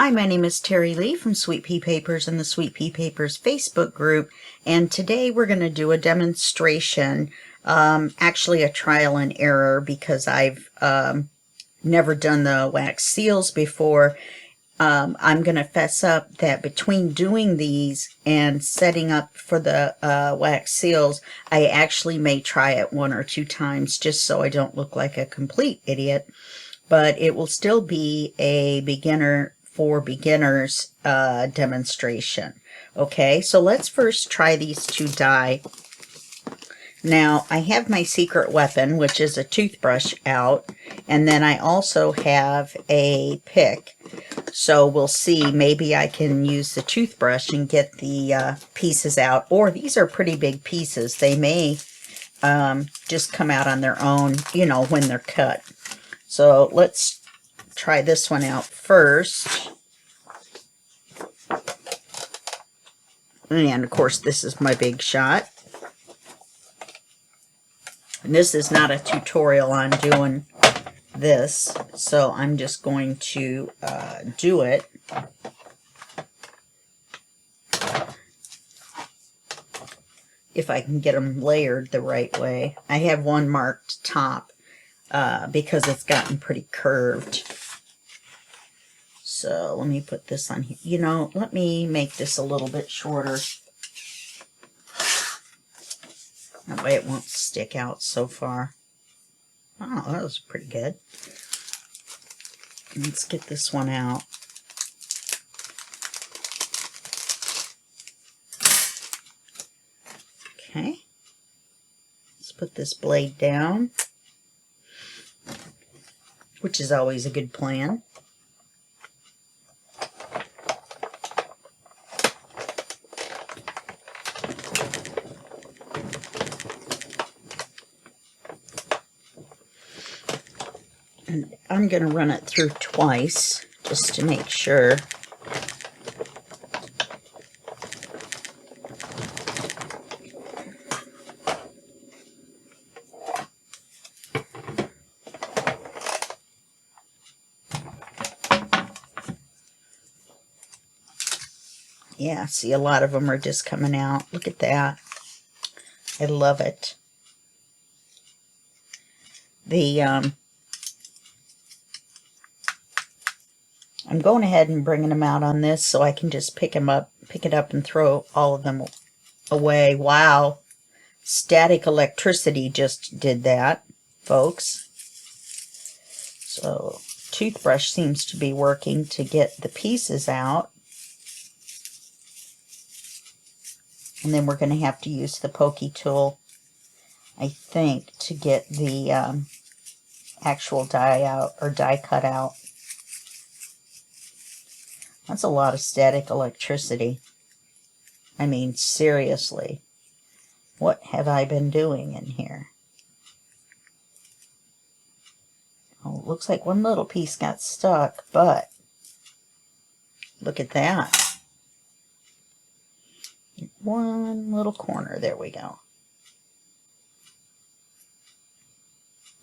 Hi, my name is Terry Lee from Sweet Pea Papers and the Sweet Pea Papers Facebook group, and today we're going to do a demonstration, actually a trial and error, because I've never done the wax seals before. I'm going to fess up that between doing these and setting up for the wax seals, I actually may try it 1 or 2 times just so I don't look like a complete idiot, but it will still be a beginner for beginners demonstration. Okay, so let's first try these 2 die. Now I have my secret weapon, which is a toothbrush, out, and then I also have a pick. So we'll see, maybe I can use the toothbrush and get the pieces out, or these are pretty big pieces. They may just come out on their own, you know, when they're cut. So let's try this one out first. And of course, this is my big shot. And this is not a tutorial on doing this, so I'm just going to do it. If I can get them layered the right way. I have one marked top because it's gotten pretty curved. So let me put this on here. You know, let me make this a little bit shorter. That way it won't stick out so far. Oh, that was pretty good. Let's get this one out. Okay. Let's put this blade down, which is always a good plan. And I'm going to run it through twice just to make sure. Yeah, see, a lot of them are just coming out. Look at that. I love it. I'm going ahead and bringing them out on this so I can just pick it up and throw all of them away. Wow. Static electricity just did that, folks. So, toothbrush seems to be working to get the pieces out. And then we're going to have to use the pokey tool, I think, to get the actual die out, or die cut out. That's a lot of static electricity. I mean, seriously. What have I been doing in here? Oh, it looks like one little piece got stuck, but look at that. One little corner. There we go.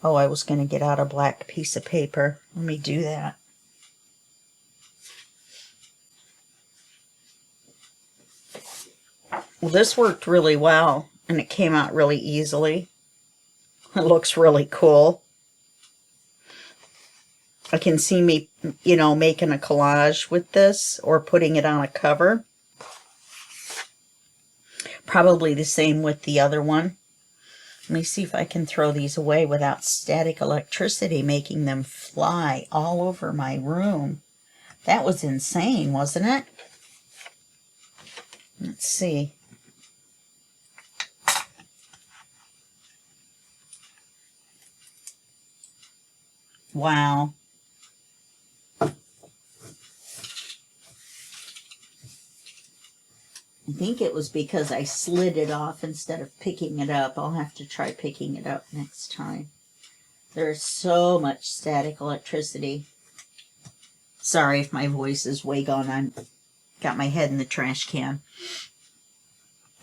Oh, I was going to get out a black piece of paper. Let me do that. Well, this worked really well, and it came out really easily. It looks really cool. I can see me, you know, making a collage with this or putting it on a cover. Probably the same with the other one. Let me see if I can throw these away without static electricity making them fly all over my room. That was insane, wasn't it? Let's see. Wow. I think it was because I slid it off instead of picking it up. I'll have to try picking it up next time. There's so much static electricity. Sorry if my voice is way gone. I've got my head in the trash can.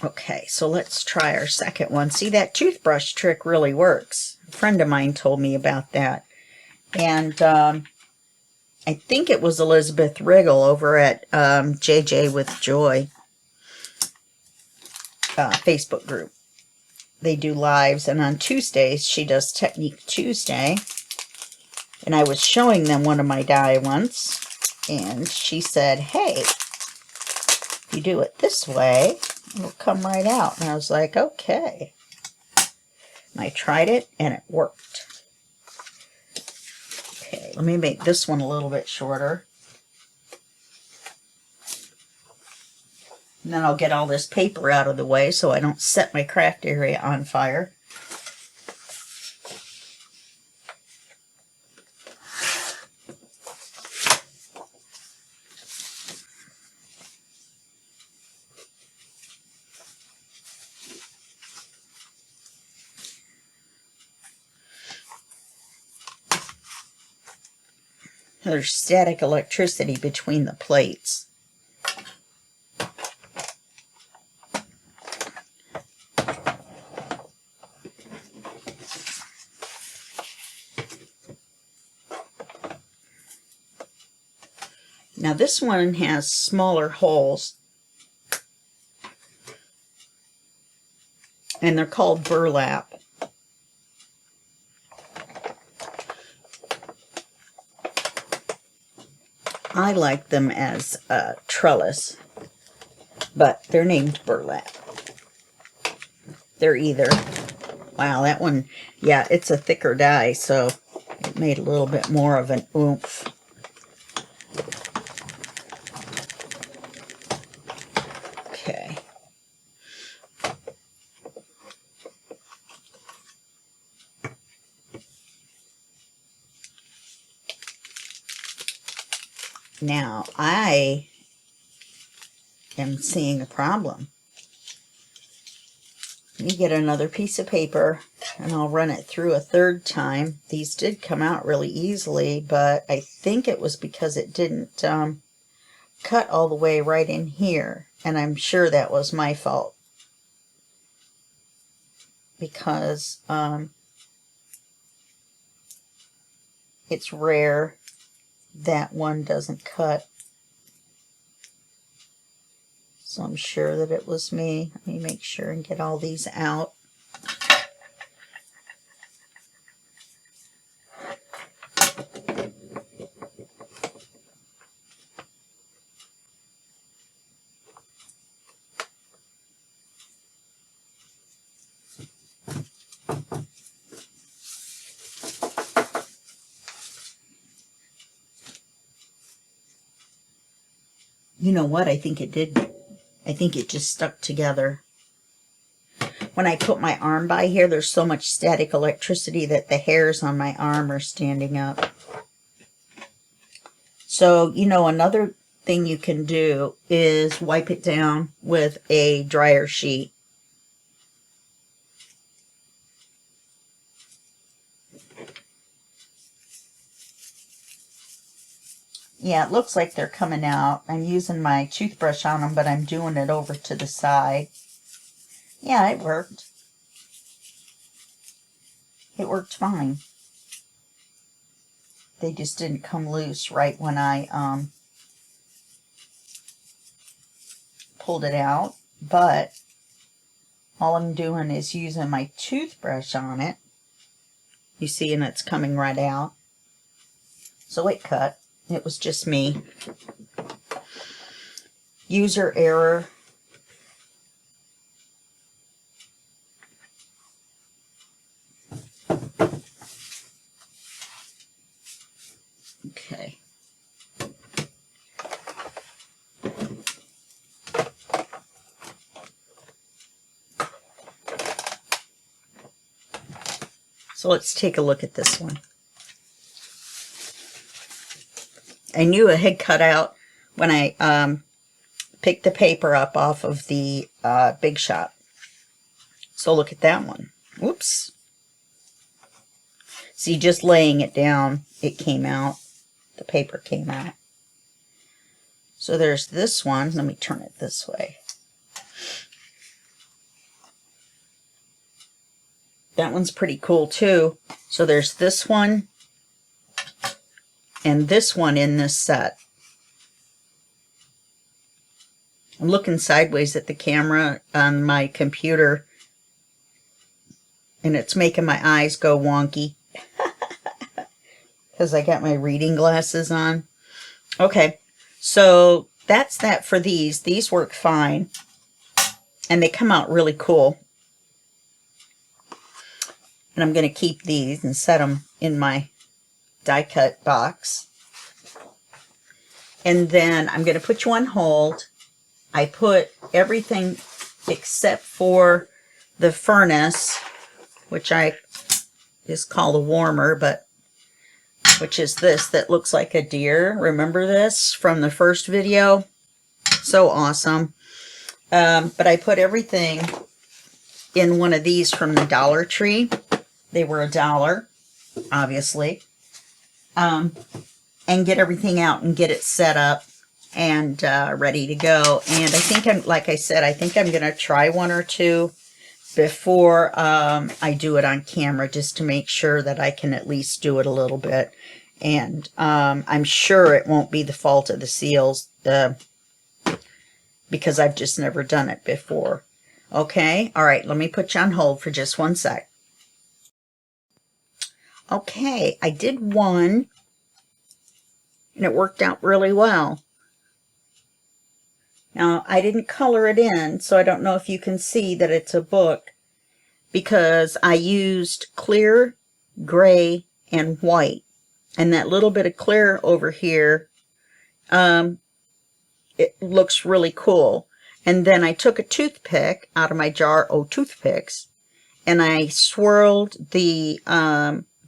Okay, so let's try our second one. See, that toothbrush trick really works. A friend of mine told me about that. And I think it was Elizabeth Riggle over at JJ with Joy Facebook group. They do lives, and on Tuesdays she does Technique Tuesday. And I was showing them one of my die once, and she said, hey, if you do it this way, it'll come right out. And I was like, okay. And I tried it, and it worked. Okay, let me make this one a little bit shorter. And then I'll get all this paper out of the way so I don't set my craft area on fire. There's static electricity between the plates. Now this one has smaller holes, and they're called burlap. I like them as trellis, but they're named burlap. They're either, wow, that one, yeah, it's a thicker die, so it made a little bit more of an oomph. Okay. Now, I am seeing a problem. Let me get another piece of paper, and I'll run it through a third time. These did come out really easily, but I think it was because it didn't cut all the way right in here, and I'm sure that was my fault. Because it's rare that one doesn't cut. So I'm sure that it was me. Let me make sure and get all these out. You know what? I think it did. I think it just stuck together. When I put my arm by here, there's so much static electricity that the hairs on my arm are standing up. So, you know, another thing you can do is wipe it down with a dryer sheet. Yeah, it looks like they're coming out. I'm using my toothbrush on them, but I'm doing it over to the side. Yeah, it worked. It worked fine. They just didn't come loose right when I pulled it out. But all I'm doing is using my toothbrush on it. You see, and it's coming right out. So it cut. It was just me. User error. Okay. So let's take a look at this one. I knew it had cut out when I picked the paper up off of the Big Shop. So look at that one. Whoops. See, just laying it down, it came out. The paper came out. So there's this one. Let me turn it this way. That one's pretty cool too. So there's this one. and this one in this set. I'm looking sideways at the camera on my computer, and it's making my eyes go wonky because I got my reading glasses on. Okay, so that's that for these. These work fine, and they come out really cool. And I'm going to keep these and set them in my die cut box. And then I'm going to put you on hold. I put everything except for the furnace, which I is called a warmer, but which is this that looks like a deer. Remember this from the first video? So awesome. But I put everything in one of these from the Dollar Tree. They were $1, obviously. And get everything out and get it set up and ready to go. And I think like I said, I think I'm going to try one or two before I do it on camera, just to make sure that I can at least do it a little bit. And I'm sure it won't be the fault of the seals, because I've just never done it before. Okay, all right, let me put you on hold for just one sec. Okay, I did one, and it worked out really well. Now, I didn't color it in, so I don't know if you can see that it's a book, because I used clear, gray, and white. And that little bit of clear over here, it looks really cool. And then I took a toothpick out of my jar of toothpicks, and I swirled the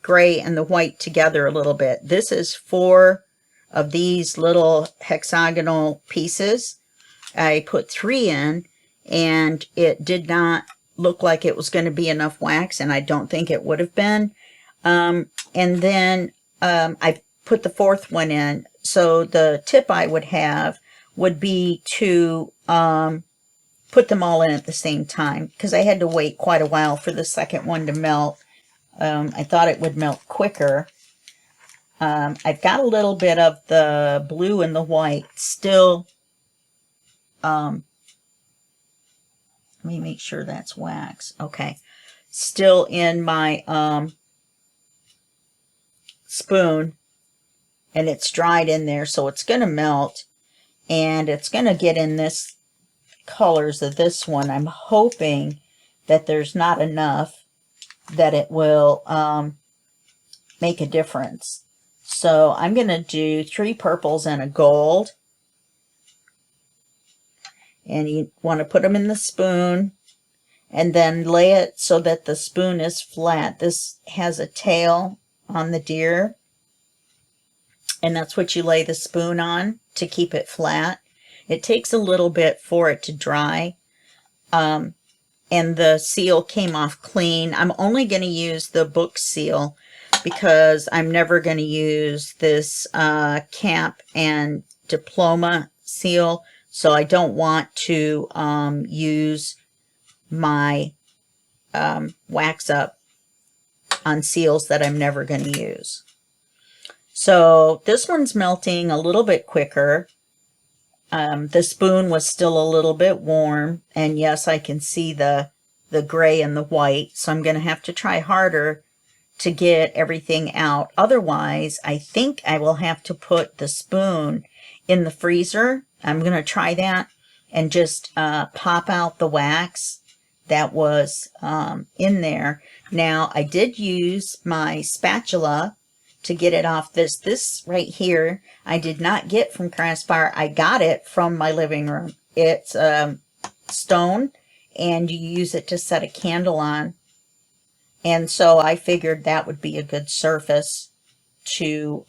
gray and the white together a little bit. This is 4 of these little hexagonal pieces. I put 3 in, and it did not look like it was going to be enough wax, and I don't think it would have been. And then I put the 4th one in. So the tip I would have would be to put them all in at the same time, because I had to wait quite a while for the second one to melt. I thought it would melt quicker. I've got a little bit of the blue and the white still. Let me make sure that's wax. Okay. Still in my spoon, and it's dried in there, so it's going to melt, and it's going to get in this colors of this one. I'm hoping that there's not enough that it will make a difference. So I'm going to do 3 purples and a gold. And you want to put them in the spoon and then lay it so that the spoon is flat. This has a tail on the deer, and that's what you lay the spoon on to keep it flat. It takes a little bit for it to dry. And the seal came off clean. I'm only going to use the book seal because I'm never going to use this camp and diploma seal. So I don't want to use my wax up on seals that I'm never going to use. So this one's melting a little bit quicker. The spoon was still a little bit warm, and yes, I can see the gray and the white, so I'm going to have to try harder to get everything out. Otherwise, I think I will have to put the spoon in the freezer. I'm going to try that and just pop out the wax that was in there. Now, I did use my spatula to get it off. This right here, I did not get from Craspire. I got it from my living room. It's stone, and you use it to set a candle on. And so I figured that would be a good surface to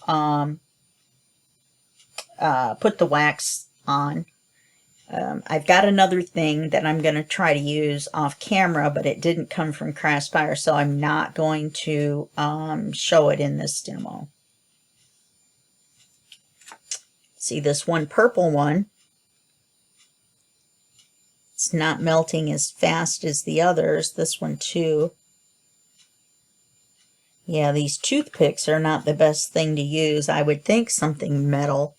put the wax on. I've got another thing that I'm going to try to use off camera, but it didn't come from Craspire, so I'm not going to show it in this demo. See this one purple one? It's not melting as fast as the others. This one too. Yeah, these toothpicks are not the best thing to use. I would think something metal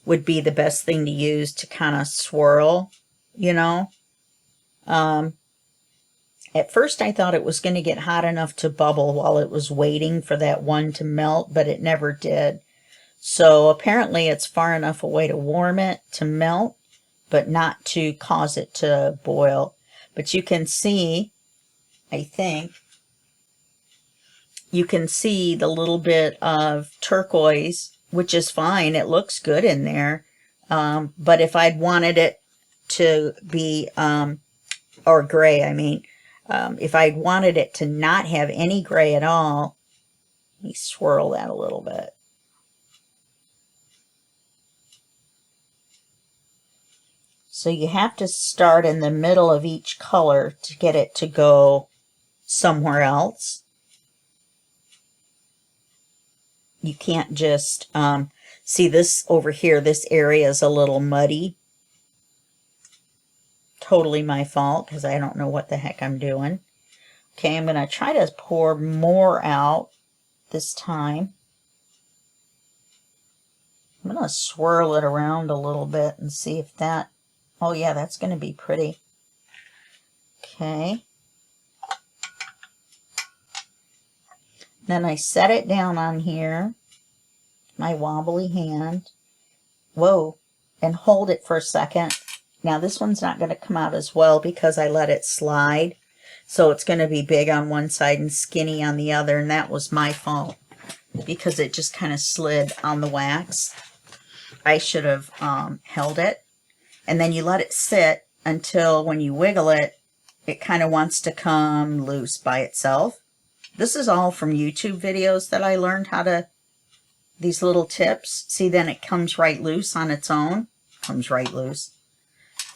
would be the best thing to use to kind of swirl, you know. At first I thought it was going to get hot enough to bubble while it was waiting for that one to melt, but it never did. So apparently it's far enough away to warm it to melt, but not to cause it to boil. But you can see, I think, you can see the little bit of turquoise, which is fine. It looks good in there. But if I'd wanted it to be, or gray, I mean, if I'd wanted it to not have any gray at all, let me swirl that a little bit. So you have to start in the middle of each color to get it to go somewhere else. You can't just, see this over here, this area is a little muddy. Totally my fault because I don't know what the heck I'm doing. Okay, I'm going to try to pour more out this time. I'm going to swirl it around a little bit and see if that, oh yeah, that's going to be pretty. Okay. Then I set it down on here, my wobbly hand. Whoa, and hold it for a second. Now this one's not going to come out as well because I let it slide. So it's going to be big on one side and skinny on the other, and that was my fault because it just kind of slid on the wax. I should have held it. And then you let it sit until when you wiggle it, it kind of wants to come loose by itself. This is all from YouTube videos that I learned how to, these little tips. See, then it comes right loose on its own. Comes right loose.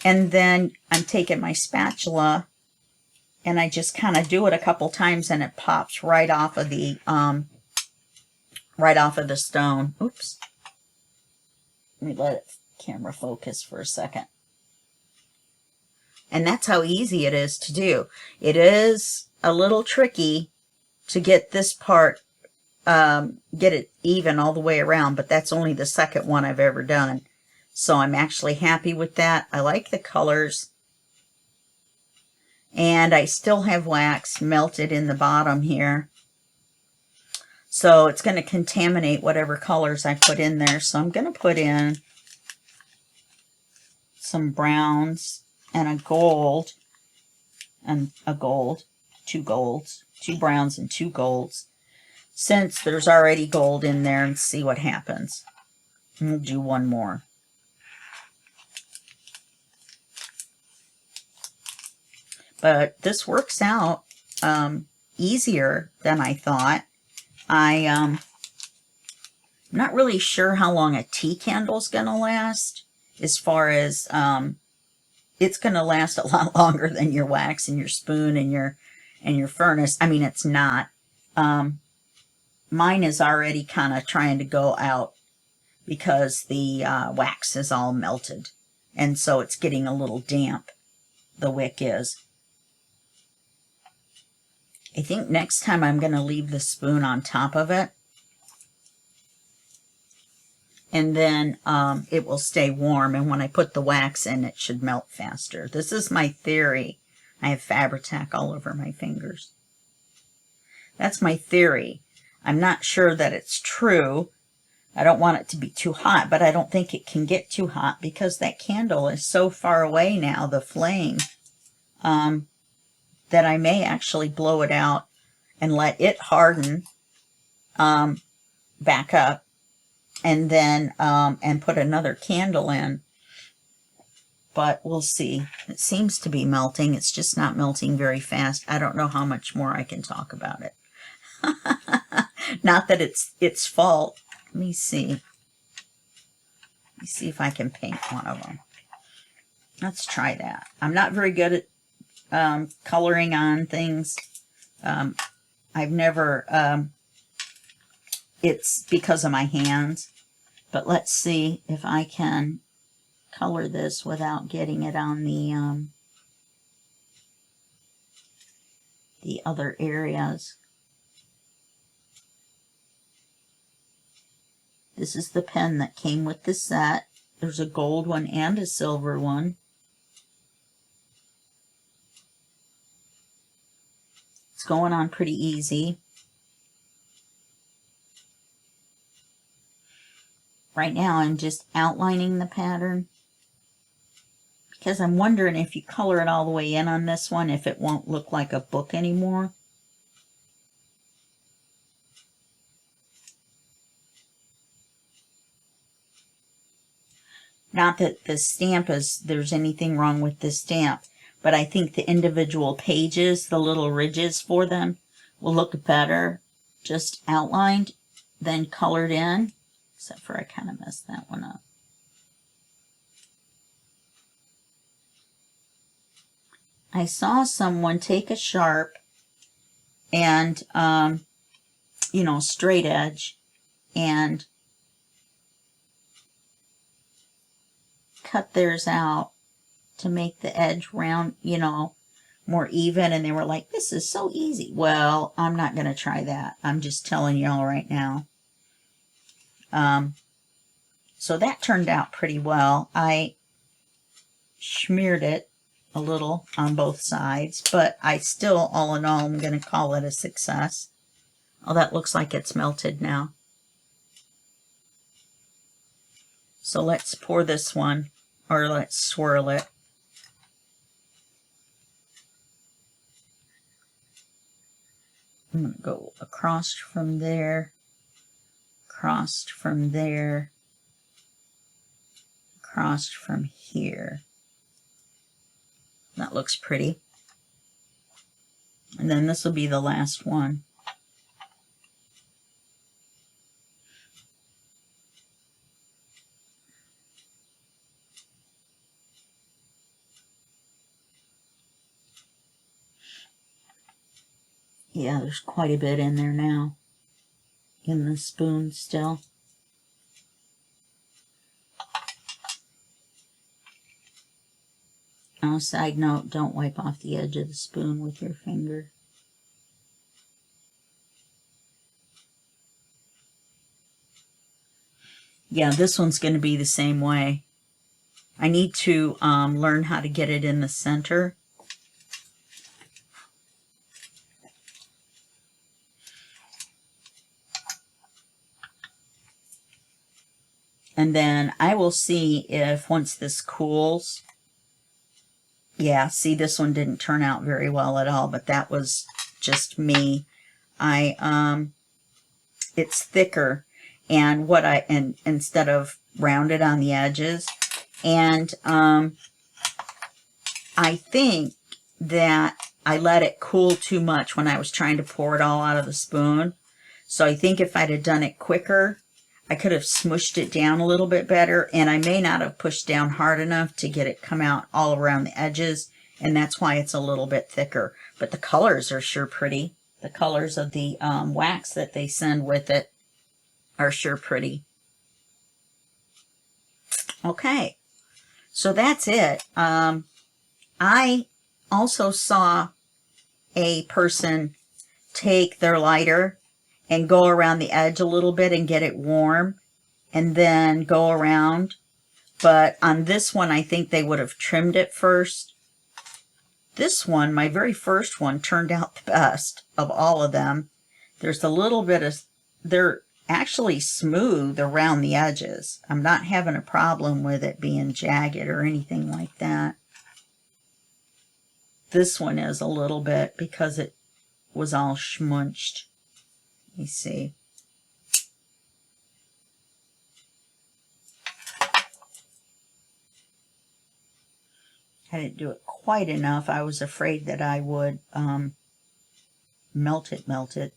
And then I'm taking my spatula and I just kind of do it a couple times and it pops right off of the stone. Oops. Let me let it camera focus for a second. And that's how easy it is to do. It is a little tricky to get this part, get it even all the way around, but that's only the second one I've ever done. So I'm actually happy with that. I like the colors. And I still have wax melted in the bottom here. So it's going to contaminate whatever colors I put in there. So I'm going to put in some browns and a gold, two golds, two browns and two golds, since there's already gold in there, and see what happens. We'll do one more. But this works out easier than I thought. I'm not really sure how long a tea candle's going to last, as far as it's going to last a lot longer than your wax and your spoon and your furnace. I mean, it's not. Mine is already kind of trying to go out because the wax is all melted. And so it's getting a little damp, the wick is. I think next time I'm going to leave the spoon on top of it. And then it will stay warm. And when I put the wax in, it should melt faster. This is my theory. I have Fabri-Tac all over my fingers. That's my theory. I'm not sure that it's true. I don't want it to be too hot, but I don't think it can get too hot because that candle is so far away now, the flame, that I may actually blow it out and let it harden back up, and then and put another candle in. But we'll see. It seems to be melting. It's just not melting very fast. I don't know how much more I can talk about it. Not that it's its fault. Let me see. Let me see if I can paint one of them. Let's try that. I'm not very good at coloring on things. I've never, it's because of my hands. But let's see if I can color this without getting it on the other areas. This is the pen that came with the set. There's a gold one and a silver one. It's going on pretty easy. Right now I'm just outlining the pattern because I'm wondering if you color it all the way in on this one, if it won't look like a book anymore. Not that the stamp there's anything wrong with the stamp, but I think the individual pages, the little ridges for them, will look better just outlined than colored in, except for I kind of messed that one up. I saw someone take a sharp and, you know, straight edge and cut theirs out to make the edge round, you know, more even, and they were like, this is so easy. Well, I'm not going to try that. I'm just telling y'all right now. So that turned out pretty well. I smeared it a little on both sides, but I still, all in all, I'm going to call it a success. Oh, that looks like it's melted now. So let's pour this one, or let's swirl it. I'm going to go across from there, across from there, across from here. That looks pretty. And then this will be the last one. Yeah, there's quite a bit in there now, in the spoon still. Oh, side note, don't wipe off the edge of the spoon with your finger. Yeah, this one's going to be the same way. I need to learn how to get it in the center. And then I will see if once this cools, yeah, see, this one didn't turn out very well at all, but that was just me. It's thicker, and instead of rounded on the edges, and I think that I let it cool too much when I was trying to pour it all out of the spoon. So I think if I'd have done it quicker, I could have smushed it down a little bit better, and I may not have pushed down hard enough to get it come out all around the edges, and that's why it's a little bit thicker. But the colors are sure pretty. The colors of the wax that they send with it are sure pretty. Okay, so that's it. I also saw a person take their lighter and go around the edge a little bit and get it warm and then go around. But on this one, I think they would have trimmed it first. This one, my very first one, turned out the best of all of them. There's a little bit of, they're actually smooth around the edges. I'm not having a problem with it being jagged or anything like that. This one is a little bit because it was all schmunched. Let me see. I didn't do it quite enough. I was afraid that I would melt it.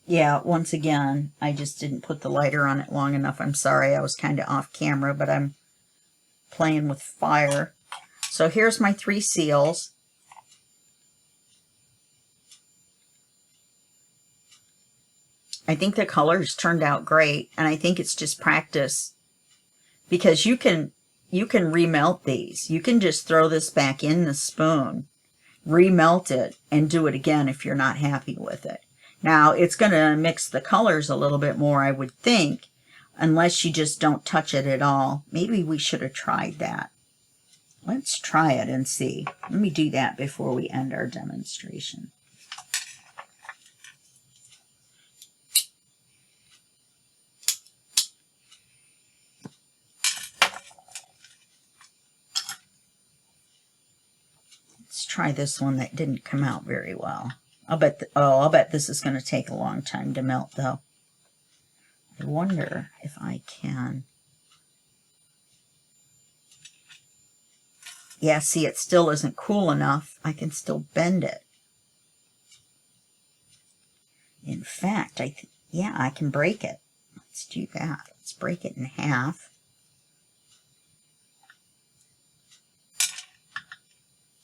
Yeah, once again, I just didn't put the lighter on it long enough. I'm sorry, I was kind of off camera, but I'm playing with fire. So here's my 3 seals. I think the colors turned out great, and I think it's just practice, because you can remelt these. You can just throw this back in the spoon remelt it and do it again if you're not happy with it. Now, it's going to mix the colors a little bit more, I would think, unless you just don't touch it at all. Maybe we should have tried that. Let's try it and see. Let me do that before we end our demonstration. Let's try this one that didn't come out very well. I'll bet this is going to take a long time to melt, though. I wonder if I can. Yeah, see, it still isn't cool enough. I can still bend it. In fact, yeah, I can break it. Let's do that. Let's break it in half.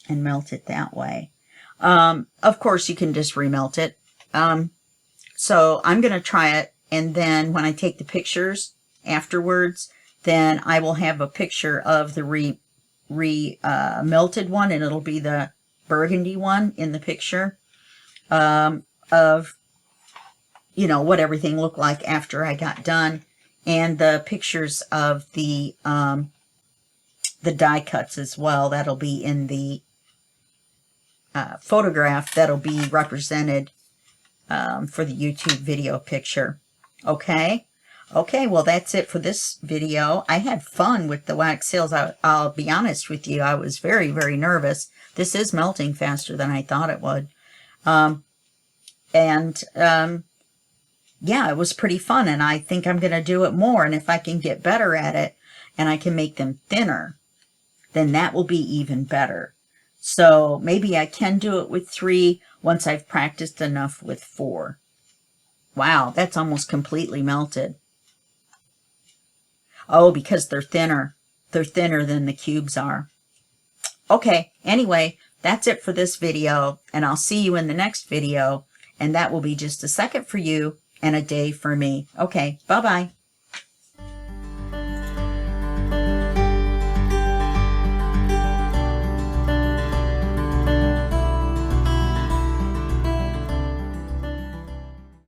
And melt it that way. Of course, you can just remelt it. So I'm going to try it, and then when I take the pictures afterwards, then I will have a picture of the melted one, and it'll be the burgundy one in the picture of, you know, what everything looked like after I got done, and the pictures of the die cuts as well. That'll be in the photograph that'll be represented for the YouTube video picture. Okay? Okay, well, that's it for this video. I had fun with the wax seals. I'll be honest with you. I was very, very nervous. This is melting faster than I thought it would. Yeah, it was pretty fun, and I think I'm going to do it more. And if I can get better at it and I can make them thinner, then that will be even better. So maybe I can do it with 3 once I've practiced enough with 4. Wow, that's almost completely melted. Oh, because they're thinner. They're thinner than the cubes are. Okay, anyway, that's it for this video, and I'll see you in the next video, and that will be just a second for you and a day for me. Okay, bye-bye.